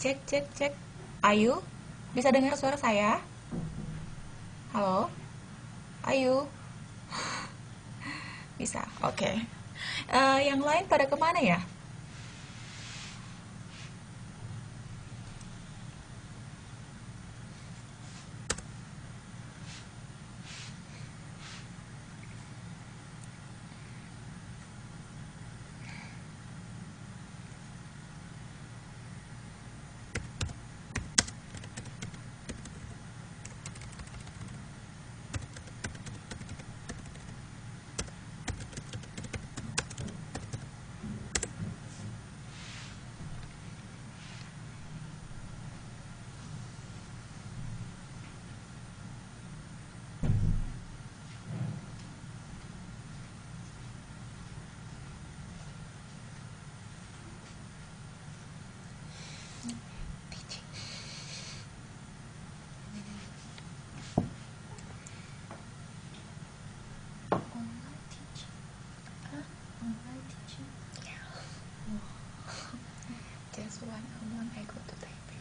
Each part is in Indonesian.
Cek, cek, cek. Ayu, bisa dengar suara saya? Halo? Ayu? Bisa, oke. Yang lain pada kemana ya? Just one on one, I go to Taipei.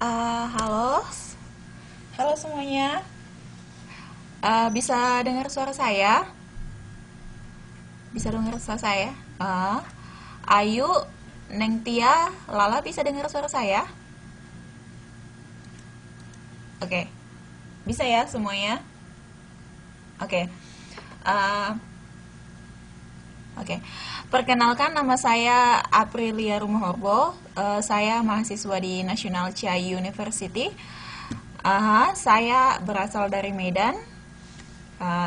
Halo, halo semuanya. Bisa dengar suara saya? Bisa dengar suara saya? Ayu, Neng Tia, Lala bisa dengar suara saya? Oke, bisa ya semuanya? Oke. Uh, Oke, perkenalkan nama saya Aprilia Rumahorbo. Saya mahasiswa di National Chiai University. Saya berasal dari Medan.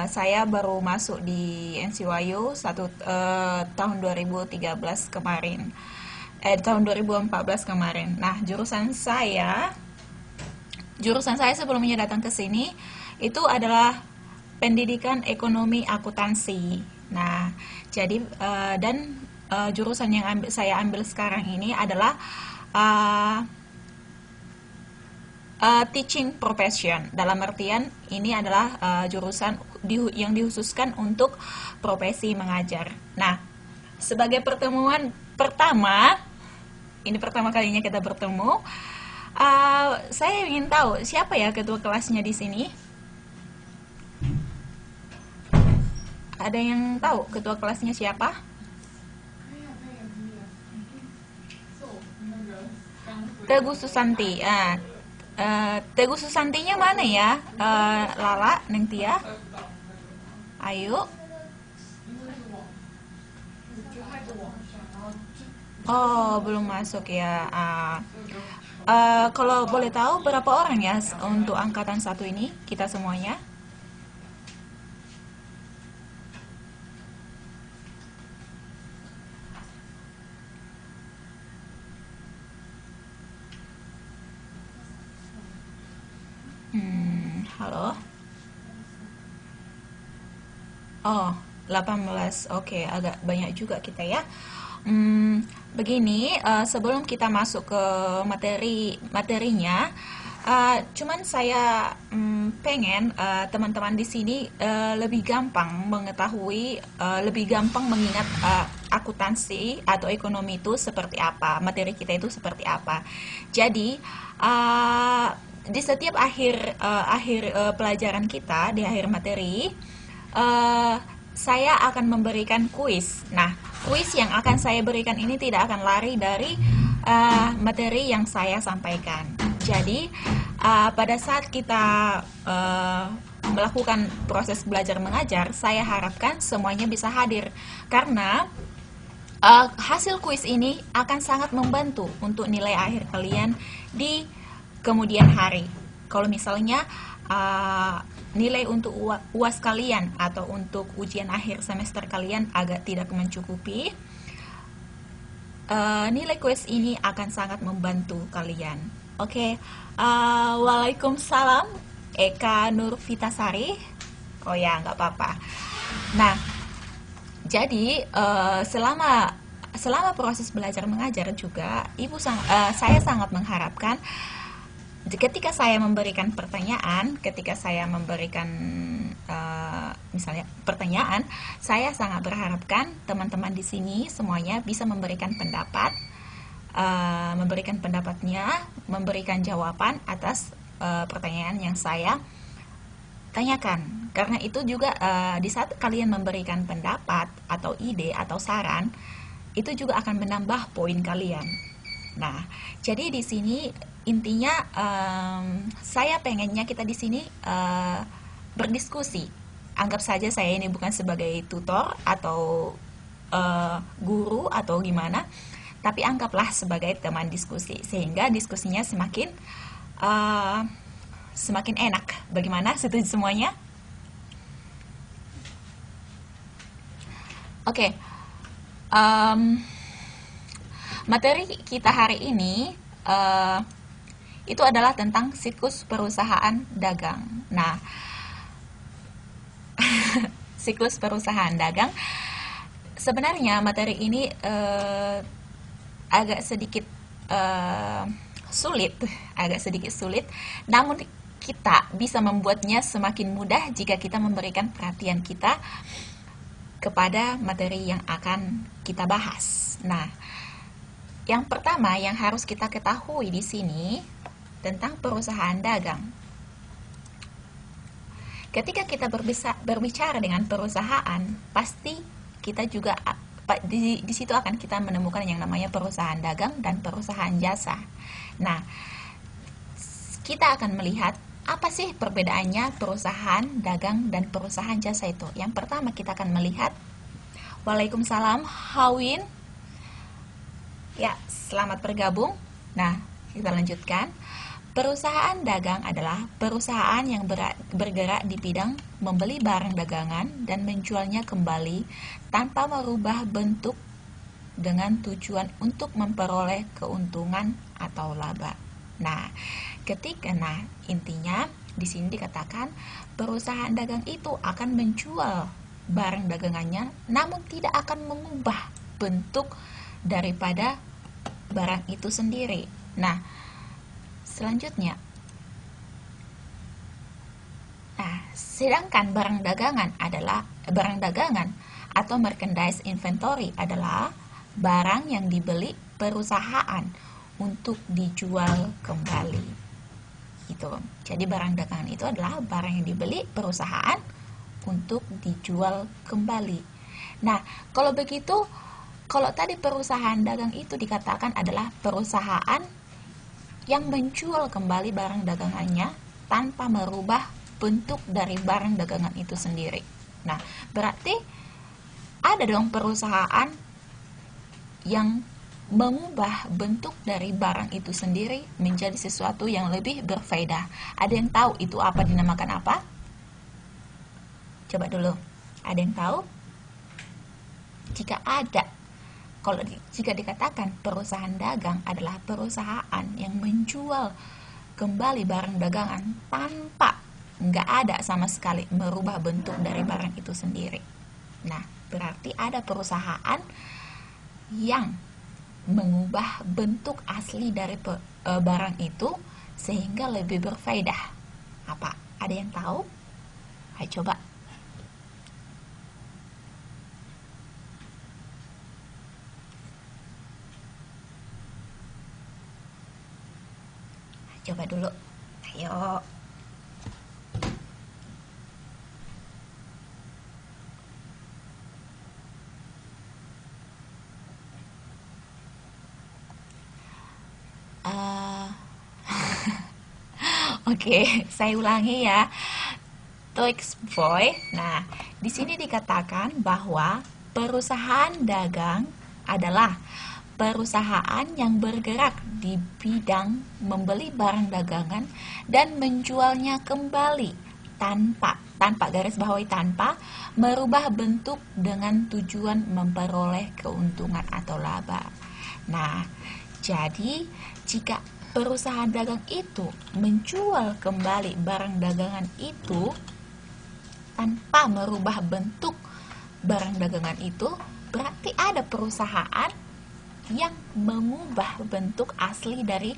Saya baru masuk di NCYU tahun 2013 kemarin. Tahun 2014 kemarin. Nah, jurusan saya sebelumnya datang ke sini itu adalah pendidikan ekonomi akuntansi. Nah, jadi jurusan yang saya ambil sekarang ini adalah uh, teaching profession. Dalam artian ini adalah jurusan yang dikhususkan untuk profesi mengajar. Nah, sebagai pertemuan pertama, ini pertama kalinya kita bertemu. Saya ingin tahu siapa ya ketua kelasnya di sini. Ada yang tahu ketua kelasnya siapa? Teguh Susanti. Teguh Susantinya mana ya? Lala, Neng Tia, Ayo. Oh, belum masuk ya. Kalau boleh tahu berapa orang ya untuk angkatan satu ini kita semuanya? Halo. Oh, 18. Oke, agak banyak juga kita ya. Begini, sebelum kita masuk ke materinya, cuman saya pengen teman-teman di sini lebih gampang mengetahui, lebih gampang mengingat akuntansi atau ekonomi itu seperti apa, materi kita itu seperti apa. Jadi, di setiap akhir pelajaran kita, di akhir materi, eh, saya akan memberikan kuis. Nah, kuis yang akan saya berikan ini tidak akan lari dari materi yang saya sampaikan. Jadi, pada saat kita melakukan proses belajar mengajar, saya harapkan semuanya bisa hadir karena hasil kuis ini akan sangat membantu untuk nilai akhir kalian di kemudian hari. Kalau misalnya nilai untuk UAS kalian atau untuk ujian akhir semester kalian agak tidak mencukupi, nilai kuis ini akan sangat membantu kalian. Oke. Waalaikumsalam, Eka Nur Vitasari. Oh ya, nggak apa-apa. Nah, jadi selama proses belajar mengajar juga, saya sangat mengharapkan ketika saya memberikan pertanyaan, misalnya pertanyaan, saya sangat berharapkan teman-teman di sini semuanya bisa memberikan pendapat, memberikan pendapatnya, memberikan jawaban atas pertanyaan yang saya tanyakan. Karena itu juga di saat kalian memberikan pendapat atau ide atau saran, itu juga akan menambah poin kalian. Nah, jadi di sini intinya saya pengennya kita di sini berdiskusi. Anggap saja saya ini bukan sebagai tutor atau guru atau gimana, tapi anggaplah sebagai teman diskusi sehingga diskusinya semakin enak. Bagaimana? Setuju semuanya? Oke. Materi kita hari ini itu adalah tentang siklus perusahaan dagang. Nah, siklus perusahaan dagang. Sebenarnya materi ini agak sedikit sulit, namun kita bisa membuatnya semakin mudah jika kita memberikan perhatian kita kepada materi yang akan kita bahas. Nah, yang pertama yang harus kita ketahui di sini, tentang perusahaan dagang. Ketika kita berbicara dengan perusahaan, pasti kita juga di situ akan kita menemukan yang namanya perusahaan dagang dan perusahaan jasa. Nah, kita akan melihat apa sih perbedaannya perusahaan dagang dan perusahaan jasa itu. Yang pertama kita akan melihat, Waalaikumsalam, Hawin. Ya, selamat bergabung. Nah, kita lanjutkan. Perusahaan dagang adalah perusahaan yang bergerak di bidang membeli barang dagangan dan menjualnya kembali tanpa merubah bentuk dengan tujuan untuk memperoleh keuntungan atau laba. Nah, intinya di sini dikatakan perusahaan dagang itu akan menjual barang dagangannya namun tidak akan mengubah bentuk daripada barang itu sendiri. Nah, selanjutnya, sedangkan barang dagangan atau merchandise inventory adalah barang yang dibeli perusahaan untuk dijual kembali. Itu. Jadi barang dagangan itu adalah barang yang dibeli perusahaan untuk dijual kembali. Nah, kalau begitu, kalau tadi perusahaan dagang itu dikatakan adalah perusahaan yang menjual kembali barang dagangannya tanpa merubah bentuk dari barang dagangan itu sendiri. Nah, berarti ada dong perusahaan yang mengubah bentuk dari barang itu sendiri menjadi sesuatu yang lebih berfaedah. Ada yang tahu itu apa, dinamakan apa? Coba dulu. Ada yang tahu? Jika dikatakan perusahaan dagang adalah perusahaan yang menjual kembali barang dagangan tanpa nggak ada sama sekali merubah bentuk dari barang itu sendiri. Nah, berarti ada perusahaan yang mengubah bentuk asli dari barang itu sehingga lebih berfaedah. Apa? Ada yang tahu? Ayo coba. Coba dulu. Ayo. Oke, saya ulangi ya. Toix Boy. Nah, di sini dikatakan bahwa perusahaan dagang adalah perusahaan yang bergerak di bidang membeli barang dagangan dan menjualnya kembali tanpa garis bawahi tanpa merubah bentuk dengan tujuan memperoleh keuntungan atau laba. Nah, jadi jika perusahaan dagang itu menjual kembali barang dagangan itu tanpa merubah bentuk barang dagangan itu, berarti ada perusahaan yang mengubah bentuk asli dari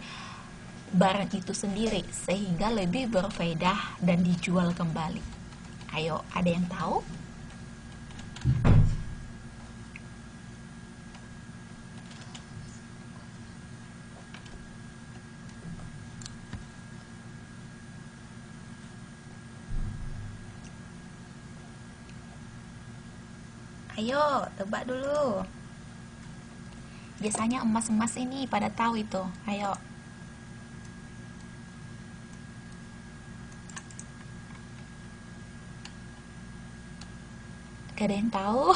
barang itu sendiri sehingga lebih berfaedah dan dijual kembali. Ayo, ada yang tahu? Ayo, tebak dulu. Biasanya emas-emas ini pada tahu itu. Ayo. Gak ada yang tahu?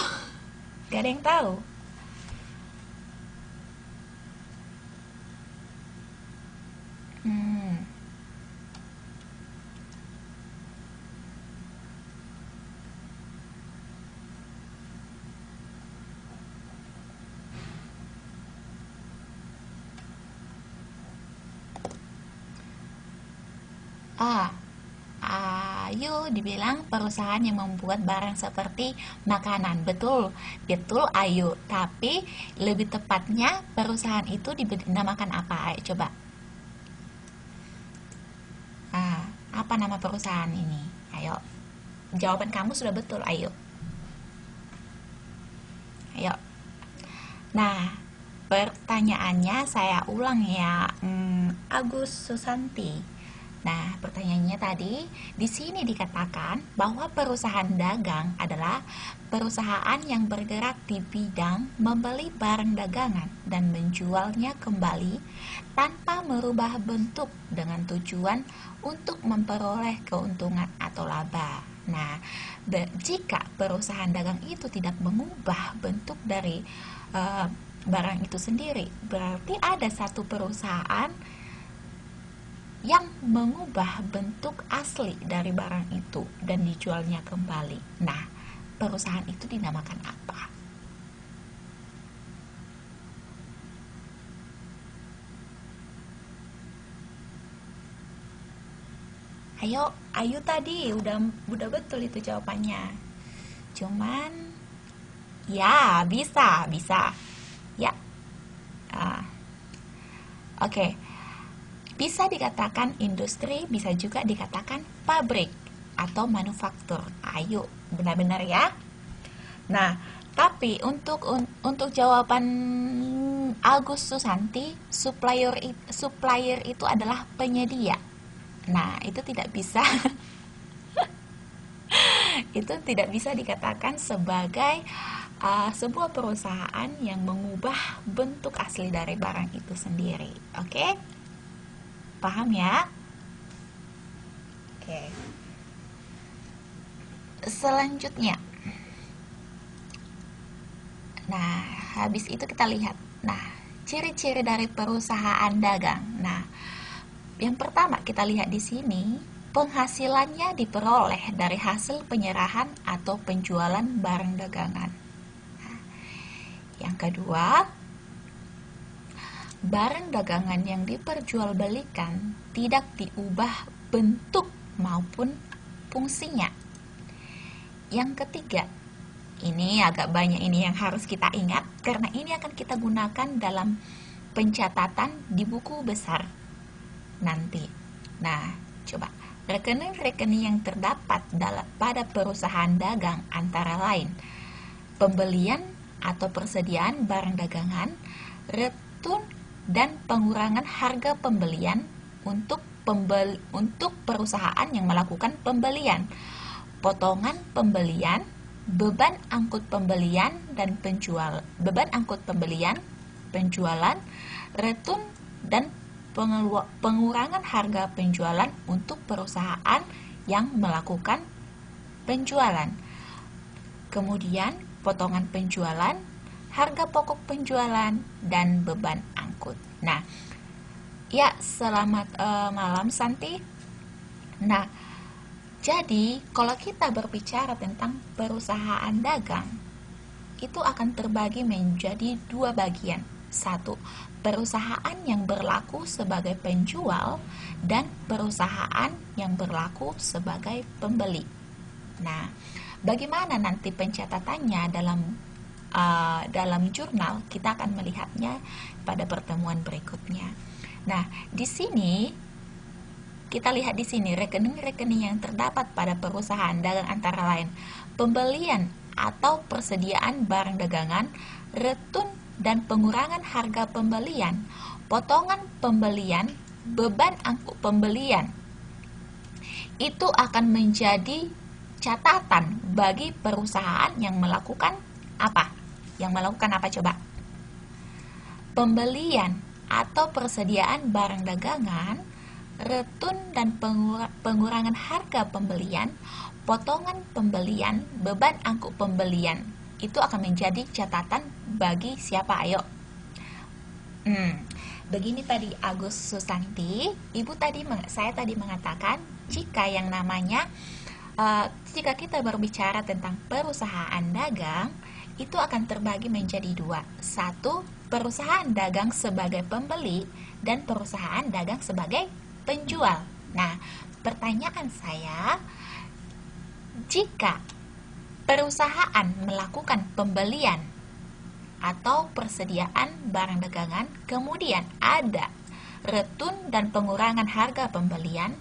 Gak ada yang tahu? Ayo dibilang perusahaan yang membuat barang seperti makanan. Betul, betul Ayu. Tapi lebih tepatnya perusahaan itu dinamakan apa? Ayo coba. Apa nama perusahaan ini? Ayo. Jawaban kamu sudah betul, Ayo. Ayo. Nah, Pertanyaannya saya ulang ya, Agus Susanti. Nah, pertanyaannya tadi, di sini dikatakan bahwa perusahaan dagang adalah perusahaan yang bergerak di bidang membeli barang dagangan dan menjualnya kembali tanpa merubah bentuk dengan tujuan untuk memperoleh keuntungan atau laba. Nah, jika perusahaan dagang itu tidak mengubah bentuk dari barang itu sendiri, berarti ada satu perusahaan yang mengubah bentuk asli dari barang itu dan dijualnya kembali. Nah, perusahaan itu dinamakan apa? Ayo tadi udah betul itu jawabannya. Cuman ya bisa. Ya. Oke. Bisa dikatakan industri, bisa juga dikatakan pabrik atau manufaktur. Ayo, benar-benar ya. Nah, tapi untuk jawaban Agus Susanti, supplier itu adalah penyedia. Nah, itu tidak bisa itu tidak bisa dikatakan sebagai sebuah perusahaan yang mengubah bentuk asli dari barang itu sendiri. Oke? Paham ya? Oke. Selanjutnya. Nah, habis itu kita lihat. Nah, ciri-ciri dari perusahaan dagang. Nah, yang pertama kita lihat di sini, penghasilannya diperoleh dari hasil penyerahan atau penjualan barang dagangan. Nah, yang kedua, barang dagangan yang diperjualbelikan tidak diubah bentuk maupun fungsinya. Yang ketiga, ini agak banyak ini yang harus kita ingat karena ini akan kita gunakan dalam pencatatan di buku besar nanti. Nah, coba rekening-rekening yang terdapat pada perusahaan dagang antara lain pembelian atau persediaan barang dagangan, retun dan pengurangan harga pembelian untuk perusahaan yang melakukan pembelian, potongan pembelian, beban angkut pembelian dan penjualan, retun dan pengurangan harga penjualan untuk perusahaan yang melakukan penjualan. Kemudian potongan penjualan, harga pokok penjualan dan beban angkut. Nah, ya selamat malam Santi. Nah, jadi kalau kita berbicara tentang perusahaan dagang, itu akan terbagi menjadi dua bagian. Satu, perusahaan yang berlaku sebagai penjual dan perusahaan yang berlaku sebagai pembeli. Nah, bagaimana nanti pencatatannya dalam jurnal, kita akan melihatnya pada pertemuan berikutnya. Nah, di sini kita lihat di sini rekening-rekening yang terdapat pada perusahaan dagang antara lain pembelian atau persediaan barang dagangan, retun dan pengurangan harga pembelian, potongan pembelian, beban angkut pembelian. Itu akan menjadi catatan bagi perusahaan yang melakukan apa? Yang melakukan apa coba? Pembelian atau persediaan barang dagangan, retun dan pengurangan harga pembelian, potongan pembelian, beban angkut pembelian. Itu akan menjadi catatan bagi siapa? Ayo. Begini tadi Agus Susanti, saya tadi mengatakan jika yang namanya jika kita berbicara tentang perusahaan dagang, itu akan terbagi menjadi dua. Satu, perusahaan dagang sebagai pembeli dan perusahaan dagang sebagai penjual. Nah, pertanyaan saya, jika perusahaan melakukan pembelian atau persediaan barang dagangan, kemudian ada retun dan pengurangan harga pembelian,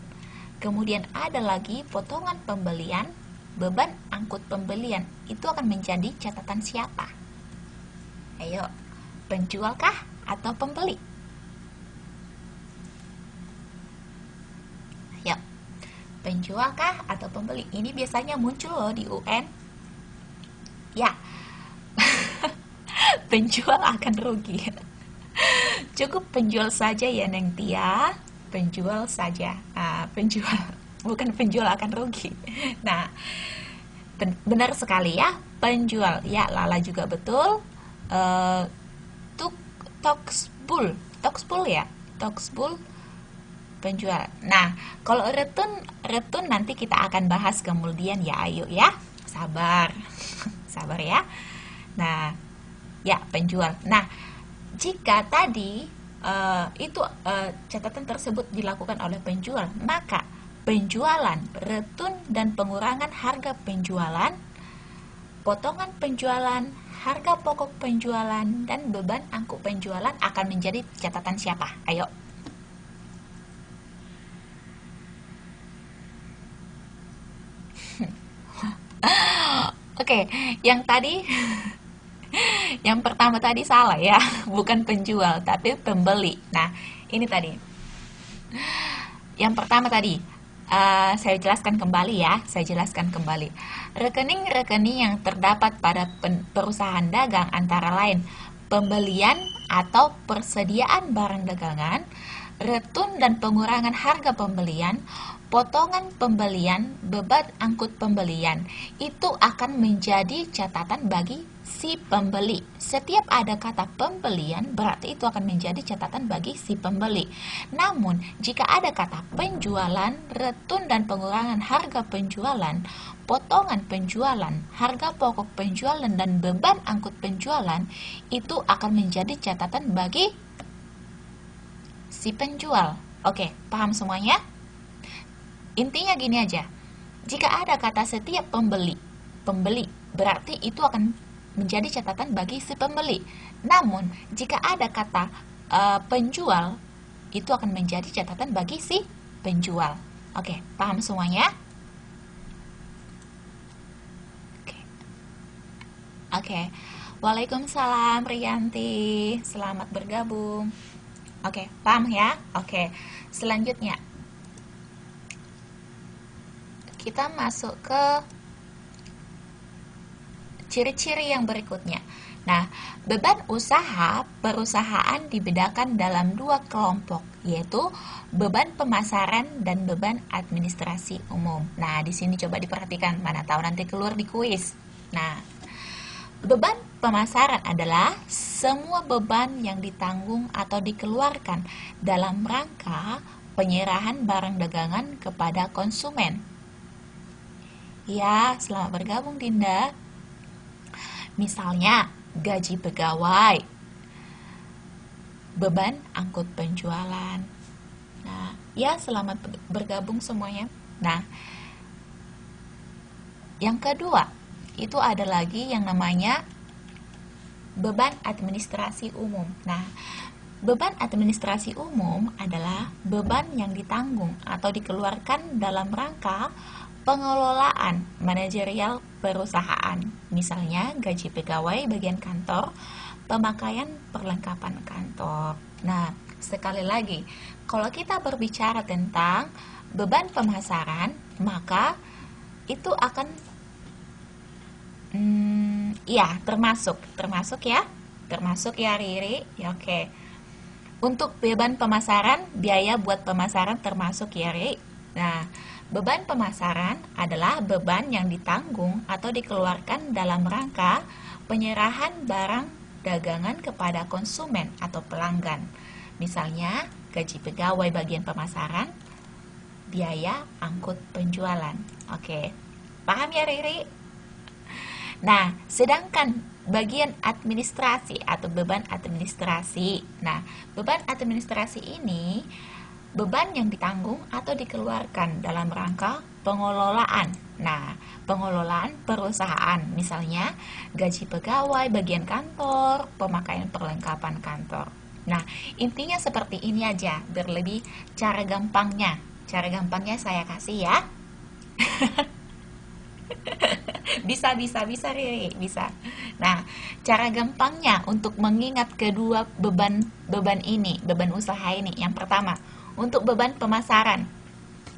kemudian ada lagi potongan pembelian, beban angkut pembelian, itu akan menjadi catatan siapa? Ayo, Penjualkah atau pembeli? Ayo, penjualkah atau pembeli? Ini biasanya muncul loh di UN. Ya, penjual akan rugi. Cukup penjual saja ya Neng Tia. Penjual saja. Penjual, bukan penjual akan rugi. Nah, benar sekali ya, penjual. Ya, Lala juga betul. Toksbul ya, Toksbul penjual. Nah, kalau retun nanti kita akan bahas kemudian ya, ayo ya, sabar, sabar ya. Nah, ya penjual. Nah, jika tadi catatan tersebut dilakukan oleh penjual, maka penjualan, retun dan pengurangan harga penjualan, potongan penjualan, harga pokok penjualan, dan beban angkut penjualan akan menjadi catatan siapa? Ayo. Oke, yang tadi, yang pertama tadi salah ya, bukan penjual, tapi pembeli. Nah, ini tadi. Yang pertama tadi, saya jelaskan kembali ya, Rekening-rekening yang terdapat pada perusahaan dagang antara lain pembelian atau persediaan barang dagangan, retun dan pengurangan harga pembelian, potongan pembelian, beban angkut pembelian. Itu akan menjadi catatan bagi si pembeli. Setiap ada kata pembelian, berarti itu akan menjadi catatan bagi si pembeli. Namun, jika ada kata penjualan, retun dan pengurangan harga penjualan, potongan penjualan, harga pokok penjualan, dan beban angkut penjualan, itu akan menjadi catatan bagi si penjual. Oke, paham semuanya? Intinya gini aja, jika ada kata setiap pembeli, berarti itu akan menjadi catatan bagi si pembeli. Namun, jika ada kata penjual, itu akan menjadi catatan bagi si penjual. Oke, paham semuanya? Oke. Waalaikumsalam Rianti, selamat bergabung. Oke, paham ya? Oke, selanjutnya kita masuk ke ciri-ciri yang berikutnya. Nah, beban usaha perusahaan dibedakan dalam dua kelompok, yaitu beban pemasaran dan beban administrasi umum. Nah, di sini coba diperhatikan, mana tahu nanti keluar di kuis. Nah, beban pemasaran adalah semua beban yang ditanggung atau dikeluarkan dalam rangka penyerahan barang dagangan kepada konsumen. Ya, selamat bergabung Dinda. Misalnya, gaji pegawai, beban angkut penjualan. Nah, ya selamat bergabung semuanya. Nah, yang kedua, itu ada lagi yang namanya beban administrasi umum. Nah, beban administrasi umum adalah beban yang ditanggung atau dikeluarkan dalam rangka pengelolaan manajerial perusahaan, misalnya gaji pegawai bagian kantor, pemakaian perlengkapan kantor. Nah, sekali lagi, kalau kita berbicara tentang beban pemasaran, maka itu akan termasuk ya Riri. Ya, oke. Untuk beban pemasaran, biaya buat pemasaran termasuk ya Riri. Nah, beban pemasaran adalah beban yang ditanggung atau dikeluarkan dalam rangka penyerahan barang dagangan kepada konsumen atau pelanggan. Misalnya, gaji pegawai bagian pemasaran, biaya angkut penjualan. Oke, paham ya Riri? Nah, sedangkan bagian administrasi atau beban administrasi. Nah, beban administrasi ini beban yang ditanggung atau dikeluarkan dalam rangka pengelolaan. Nah, pengelolaan perusahaan, misalnya gaji pegawai bagian kantor, pemakaian perlengkapan kantor. Nah, intinya seperti ini aja, berlebih cara gampangnya. Cara gampangnya saya kasih ya. Bisa Riri, bisa. Nah, cara gampangnya untuk mengingat kedua beban ini, beban usaha ini. Yang pertama, untuk beban pemasaran.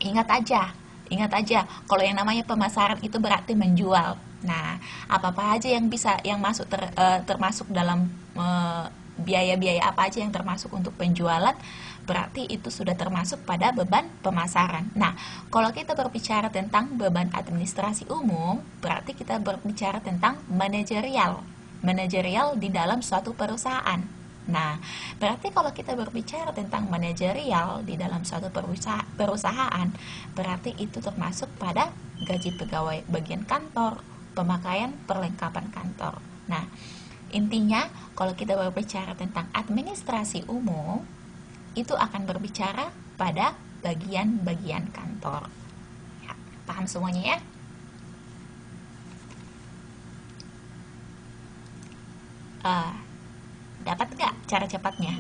Ingat aja, ingat aja, kalau yang namanya pemasaran itu berarti menjual. Nah, apa-apa aja yang bisa yang masuk termasuk dalam biaya-biaya apa aja yang termasuk untuk penjualan, berarti itu sudah termasuk pada beban pemasaran. Nah, kalau kita berbicara tentang beban administrasi umum, berarti kita berbicara tentang manajerial. Manajerial di dalam suatu perusahaan. Nah, berarti kalau kita berbicara tentang manajerial di dalam suatu perusahaan, berarti itu termasuk pada gaji pegawai bagian kantor, pemakaian perlengkapan kantor. Nah, intinya kalau kita berbicara tentang administrasi umum, itu akan berbicara pada bagian-bagian kantor. Ya, paham semuanya ya? Dapat nggak cara cepatnya?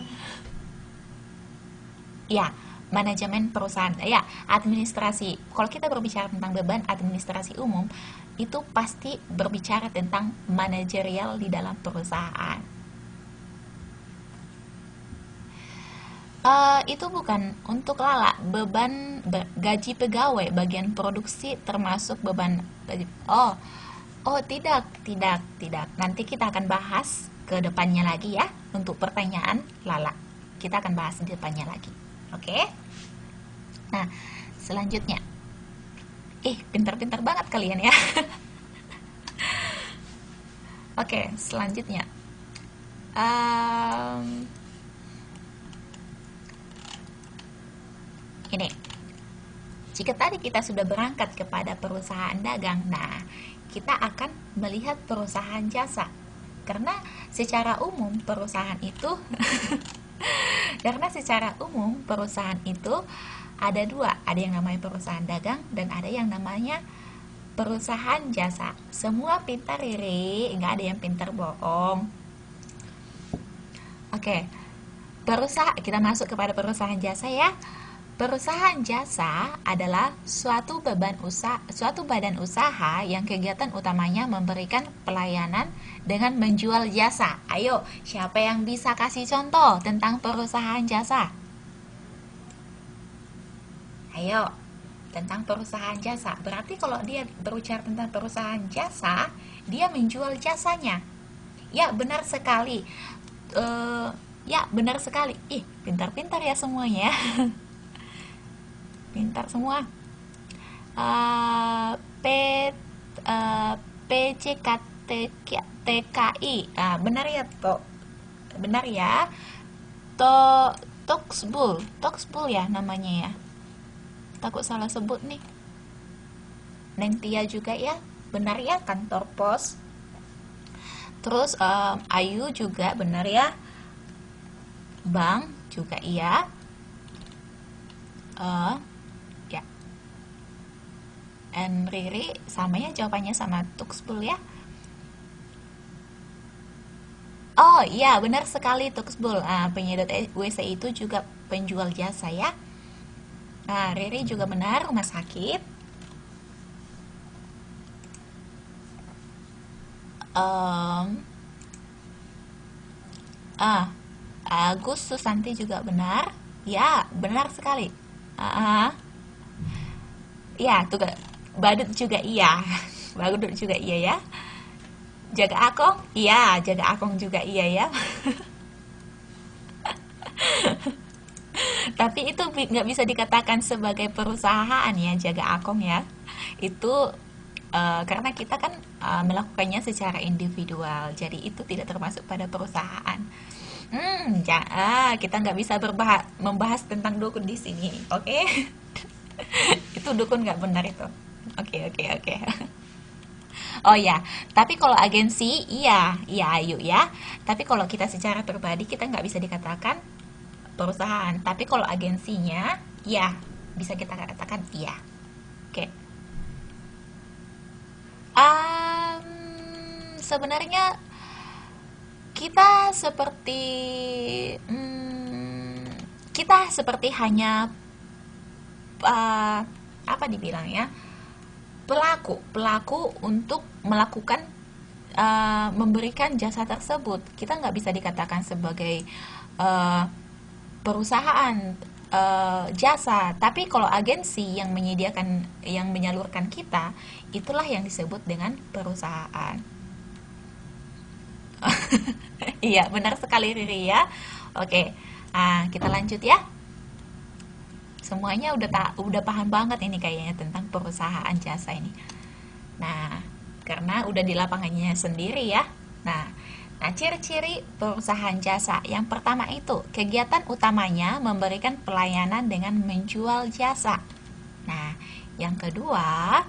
Ya, manajemen perusahaan. Ya, administrasi. Kalau kita berbicara tentang beban administrasi umum, itu pasti berbicara tentang manajerial di dalam perusahaan. Itu bukan untuk Lala, beban gaji pegawai bagian produksi termasuk beban gaji. Oh, tidak. Nanti kita akan bahas ke depannya lagi ya untuk pertanyaan Lala. Kita akan bahas di depannya lagi. Oke? Nah, selanjutnya. Pintar-pintar banget kalian ya. Oke, selanjutnya. Ini, jika tadi kita sudah berangkat kepada perusahaan dagang, nah kita akan melihat perusahaan jasa. Karena secara umum perusahaan itu ada dua, ada yang namanya perusahaan dagang dan ada yang namanya perusahaan jasa. Semua pintar Riri, nggak ada yang pintar bohong. Oke, kita masuk kepada perusahaan jasa ya. Perusahaan jasa adalah suatu badan usaha yang kegiatan utamanya memberikan pelayanan dengan menjual jasa. Ayo, siapa yang bisa kasih contoh tentang perusahaan jasa? Ayo, tentang perusahaan jasa. Berarti kalau dia berbicara tentang perusahaan jasa, dia menjual jasanya. Ya, benar sekali. Pintar-pintar ya semuanya. Pintar semua. PCKTKI. Benar ya, Tok? Benar ya. Toksbul ya namanya ya. Takut salah sebut nih. Nentia juga ya. Benar ya, kantor pos. Terus Ayu juga benar ya. Bank juga iya. Ya. And Riri sama ya jawabannya sama Tuxbul ya. Oh iya, benar sekali Tuxbul. Penyedot WC itu juga penjual jasa ya. Nah, Riri juga benar, rumah sakit. Agus Susanti juga benar. Ya, benar sekali. Ya, tuh Badut juga iya. Badut juga iya ya. Jaga Akong? Iya, Jaga Akong juga iya ya. Tapi itu nggak bisa dikatakan sebagai perusahaan ya, Jaga Akong ya. Itu karena kita kan melakukannya secara individual, jadi itu tidak termasuk pada perusahaan. Kita nggak bisa membahas tentang dukun di sini, oke? Itu dukun nggak benar itu. Oke. Oh ya, tapi kalau agensi, iya Ayu ya. Tapi kalau kita secara pribadi, kita nggak bisa dikatakan perusahaan. Tapi kalau agensinya, ya bisa kita katakan iya. Oke. Sebenarnya kita seperti hanya apa dibilang ya, pelaku untuk melakukan memberikan jasa tersebut. Kita nggak bisa dikatakan sebagai uh, perusahaan jasa, tapi kalau agensi yang menyediakan, yang menyalurkan kita, itulah yang disebut dengan perusahaan. Iya, benar sekali Riri ya. Oke, kita lanjut ya. Semuanya udah paham banget ini kayaknya tentang perusahaan jasa ini. Nah, karena udah di lapangannya sendiri ya. Nah, ciri-ciri perusahaan jasa. Yang pertama itu, kegiatan utamanya memberikan pelayanan dengan menjual jasa. Nah, yang kedua,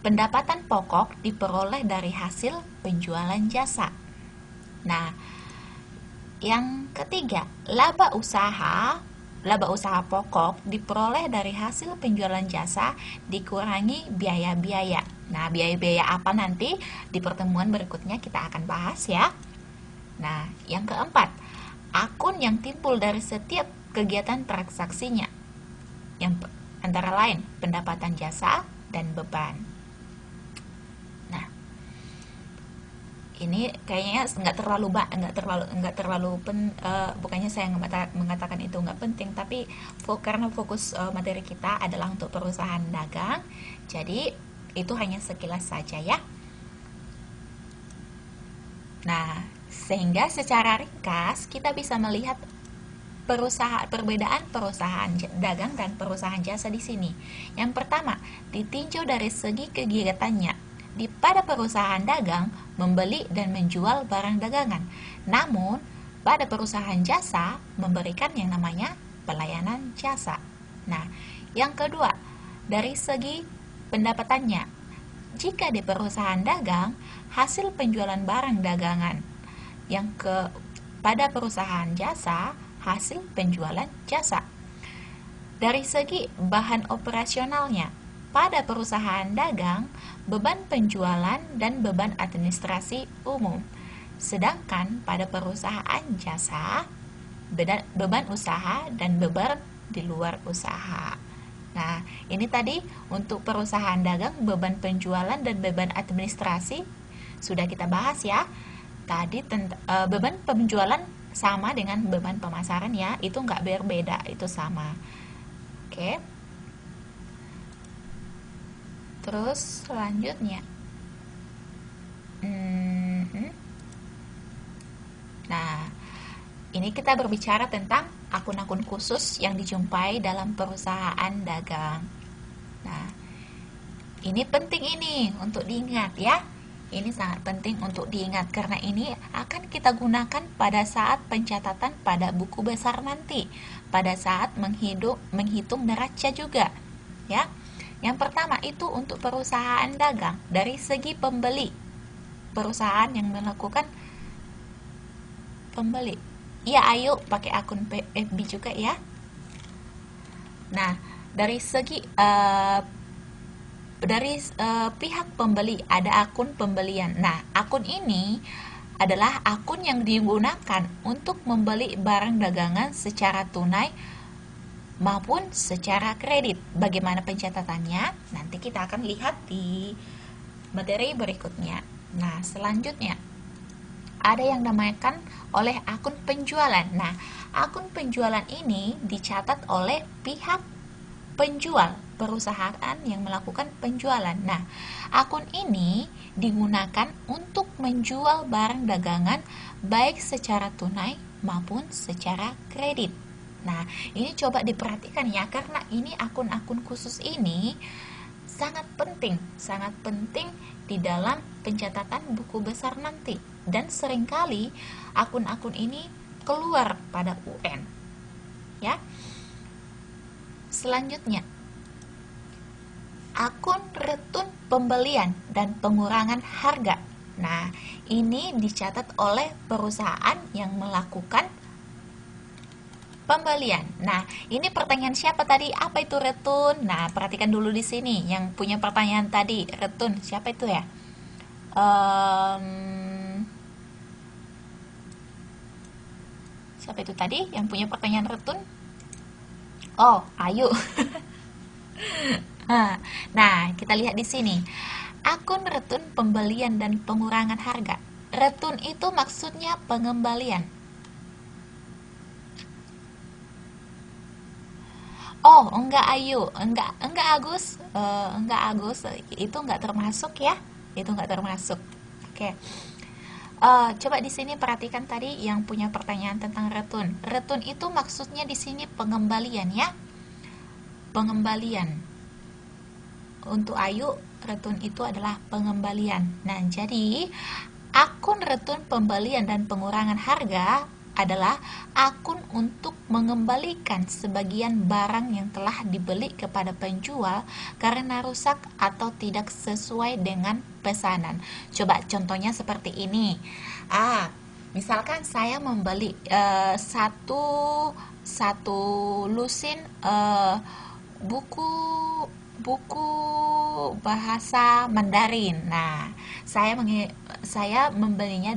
pendapatan pokok diperoleh dari hasil penjualan jasa. Nah, yang ketiga, laba usaha pokok diperoleh dari hasil penjualan jasa dikurangi biaya-biaya. Nah, biaya-biaya apa nanti di pertemuan berikutnya kita akan bahas ya. Nah, yang keempat, akun yang timbul dari setiap kegiatan transaksinya, yang antara lain pendapatan jasa dan beban. Nah, ini kayaknya bukannya saya mengatakan itu nggak penting, tapi karena fokus materi kita adalah untuk perusahaan dagang, jadi itu hanya sekilas saja ya. Nah, sehingga secara ringkas kita bisa melihat perbedaan perusahaan dagang dan perusahaan jasa di sini. Yang pertama, ditinjau dari segi kegiatannya. Pada perusahaan dagang, membeli dan menjual barang dagangan. Namun, pada perusahaan jasa, memberikan yang namanya pelayanan jasa. Nah, yang kedua, dari segi pendapatannya. Jika di perusahaan dagang, hasil penjualan barang dagangan. Pada perusahaan jasa, hasil penjualan jasa. Dari segi bahan operasionalnya, pada perusahaan dagang, beban penjualan dan beban administrasi umum. Sedangkan pada perusahaan jasa, beban usaha dan beban di luar usaha. Nah, ini tadi untuk perusahaan dagang, beban penjualan dan beban administrasi sudah kita bahas ya. Tadi beban penjualan sama dengan beban pemasaran ya, itu nggak berbeda, itu sama. Oke. Terus selanjutnya, nah ini kita berbicara tentang akun-akun khusus yang dijumpai dalam perusahaan dagang. Nah, ini penting ini untuk diingat ya. Ini sangat penting untuk diingat karena ini akan kita gunakan pada saat pencatatan pada buku besar nanti, pada saat menghitung neraca juga, ya. Yang pertama itu untuk perusahaan dagang, dari segi pembeli, perusahaan yang melakukan pembeli. Ya, ayo pakai akun FB juga ya. Nah, dari segi pihak pembeli ada akun pembelian. Nah, akun ini adalah akun yang digunakan untuk membeli barang dagangan secara tunai maupun secara kredit. Bagaimana pencatatannya? Nanti kita akan lihat di materi berikutnya. Nah, selanjutnya ada yang dinamakan oleh akun penjualan. Nah, akun penjualan ini dicatat oleh pihak penjual, perusahaan yang melakukan penjualan. Nah, akun ini digunakan untuk menjual barang dagangan baik secara tunai maupun secara kredit. Nah, ini coba diperhatikan ya, karena ini akun-akun khusus ini sangat penting di dalam pencatatan buku besar nanti. Dan seringkali akun-akun ini keluar pada UN. Ya. Selanjutnya, akun retun pembelian dan pengurangan harga. Nah, ini dicatat oleh perusahaan yang melakukan pembelian. Nah, ini pertanyaan siapa tadi? Apa itu retun? Nah, perhatikan dulu di sini. Yang punya pertanyaan tadi, retun, siapa itu ya? Siapa itu tadi yang punya pertanyaan retun? Oh, Ayu. Nah, kita lihat di sini. Akun retun pembelian dan pengurangan harga. Retun itu maksudnya pengembalian. Oh, enggak Ayu, enggak Agus, enggak Agus, itu enggak termasuk ya, itu enggak termasuk. Oke. Coba di sini perhatikan tadi yang punya pertanyaan tentang retun. Retun itu maksudnya di sini pengembalian ya, pengembalian. Untuk Ayu, retun itu adalah pengembalian. Nah, jadi akun retun pembelian dan pengurangan harga adalah akun untuk mengembalikan sebagian barang yang telah dibeli kepada penjual karena rusak atau tidak sesuai dengan pesanan. Coba contohnya seperti ini. Misalkan saya membeli satu lusin buku buku bahasa Mandarin. Nah, saya membelinya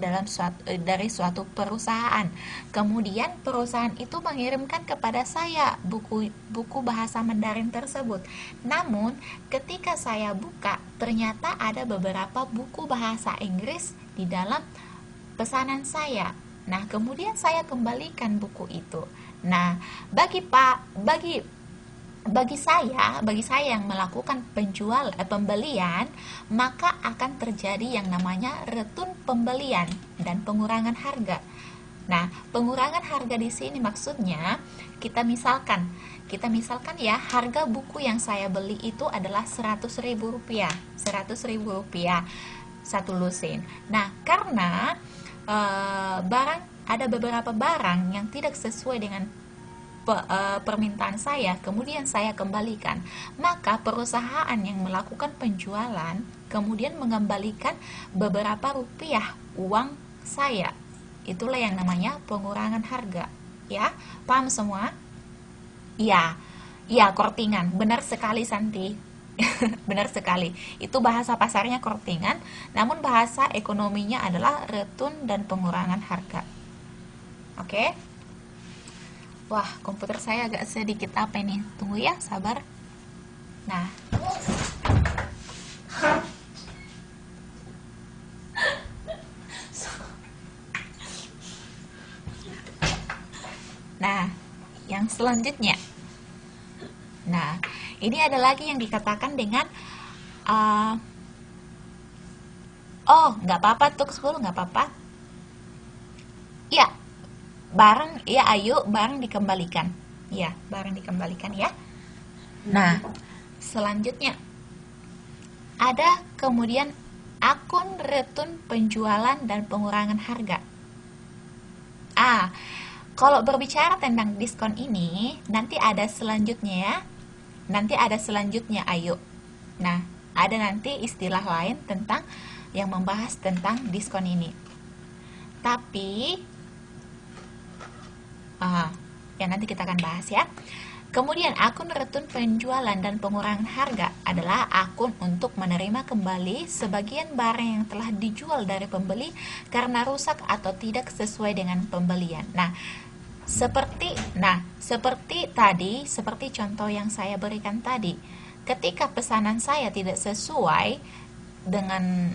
dari suatu perusahaan. Kemudian perusahaan itu mengirimkan kepada saya buku bahasa Mandarin tersebut. Namun, ketika saya buka, ternyata ada beberapa buku bahasa Inggris di dalam pesanan saya. Nah, kemudian saya kembalikan buku itu. Nah, bagi saya yang melakukan pembelian, maka akan terjadi yang namanya retun pembelian dan pengurangan harga. Nah, pengurangan harga di sini maksudnya kita misalkan ya, harga buku yang saya beli itu adalah Rp100.000. Rp100.000 satu lusin. Nah, karena ada beberapa barang yang tidak sesuai dengan permintaan saya, kemudian saya kembalikan, maka perusahaan yang melakukan penjualan kemudian mengembalikan beberapa rupiah uang saya. Itulah yang namanya pengurangan harga. Ya, paham semua? Iya, kortingan. Benar sekali Santi. Benar sekali. Itu bahasa pasarnya kortingan, namun bahasa ekonominya adalah retun dan pengurangan harga. Oke? Wah, komputer saya agak sedikit apa ini? Tunggu ya, sabar. Nah. Nah, yang selanjutnya. Nah, ini ada lagi yang dikatakan dengan nggak apa-apa, tuh 10 nggak apa-apa. Ya, barang ya ayo barang dikembalikan ya, barang dikembalikan ya. Nah, selanjutnya ada kemudian akun retun penjualan dan pengurangan harga. Kalau berbicara tentang diskon ini nanti ada selanjutnya ya, ayo. Nah, ada nanti istilah lain tentang yang membahas tentang diskon ini, tapi ya nanti kita akan bahas ya. Kemudian akun retun penjualan dan pengurangan harga adalah akun untuk menerima kembali sebagian barang yang telah dijual dari pembeli karena rusak atau tidak sesuai dengan pembelian. Nah, seperti contoh yang saya berikan tadi, ketika pesanan saya tidak sesuai dengan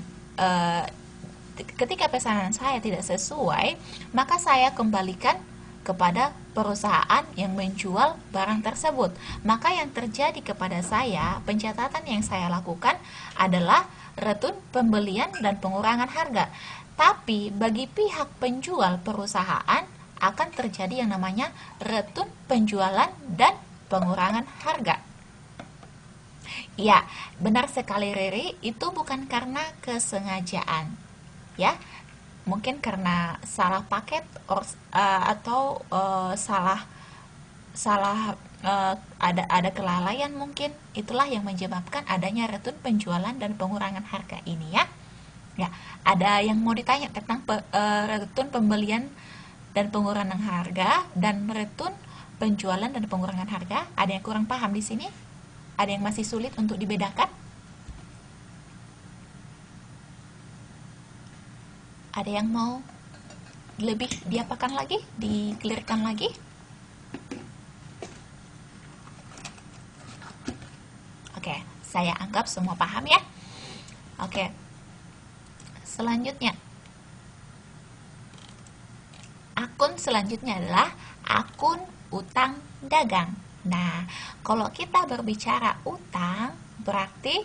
maka saya kembalikan kepada perusahaan yang menjual barang tersebut. Maka yang terjadi kepada saya, pencatatan yang saya lakukan adalah retun pembelian dan pengurangan harga. Tapi bagi pihak penjual perusahaan akan terjadi yang namanya retun penjualan dan pengurangan harga. Ya, benar sekali Riri, itu bukan karena kesengajaan. Ya, mungkin karena salah paket atau ada kelalaian mungkin. Itulah yang menyebabkan adanya retun penjualan dan pengurangan harga ini ya. Ya, ada yang mau ditanya tentang retun pembelian dan pengurangan harga dan retun penjualan dan pengurangan harga? Ada yang kurang paham di sini? Ada yang masih sulit untuk dibedakan? Ada yang mau lebih diapakan lagi? Dikelirkan lagi? Oke. Saya anggap semua paham ya. Oke. Selanjutnya, akun selanjutnya adalah akun utang dagang. Nah, kalau kita berbicara utang, berarti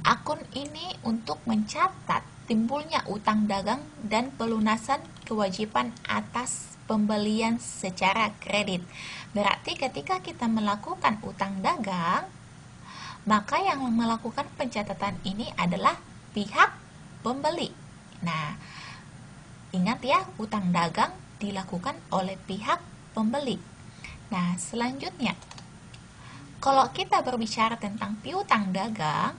akun ini untuk mencatat timbulnya utang dagang dan pelunasan kewajiban atas pembelian secara kredit. Berarti ketika kita melakukan utang dagang, maka yang melakukan pencatatan ini adalah pihak pembeli. Nah, ingat ya, utang dagang dilakukan oleh pihak pembeli. Nah, selanjutnya, kalau kita berbicara tentang piutang dagang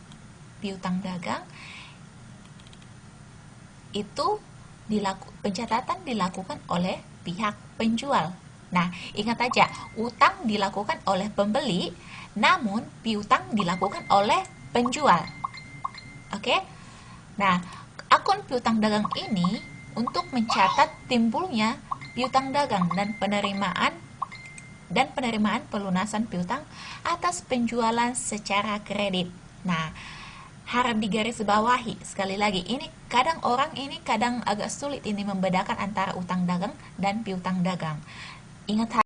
itu pencatatan dilakukan oleh pihak penjual. Nah, ingat aja, utang dilakukan oleh pembeli, namun piutang dilakukan oleh penjual. Oke? Nah, akun piutang dagang ini untuk mencatat timbulnya piutang dagang dan penerimaan pelunasan piutang atas penjualan secara kredit. Nah, harap digarisbawahi sekali lagi, ini kadang agak sulit ini membedakan antara utang dagang dan piutang dagang. Ingat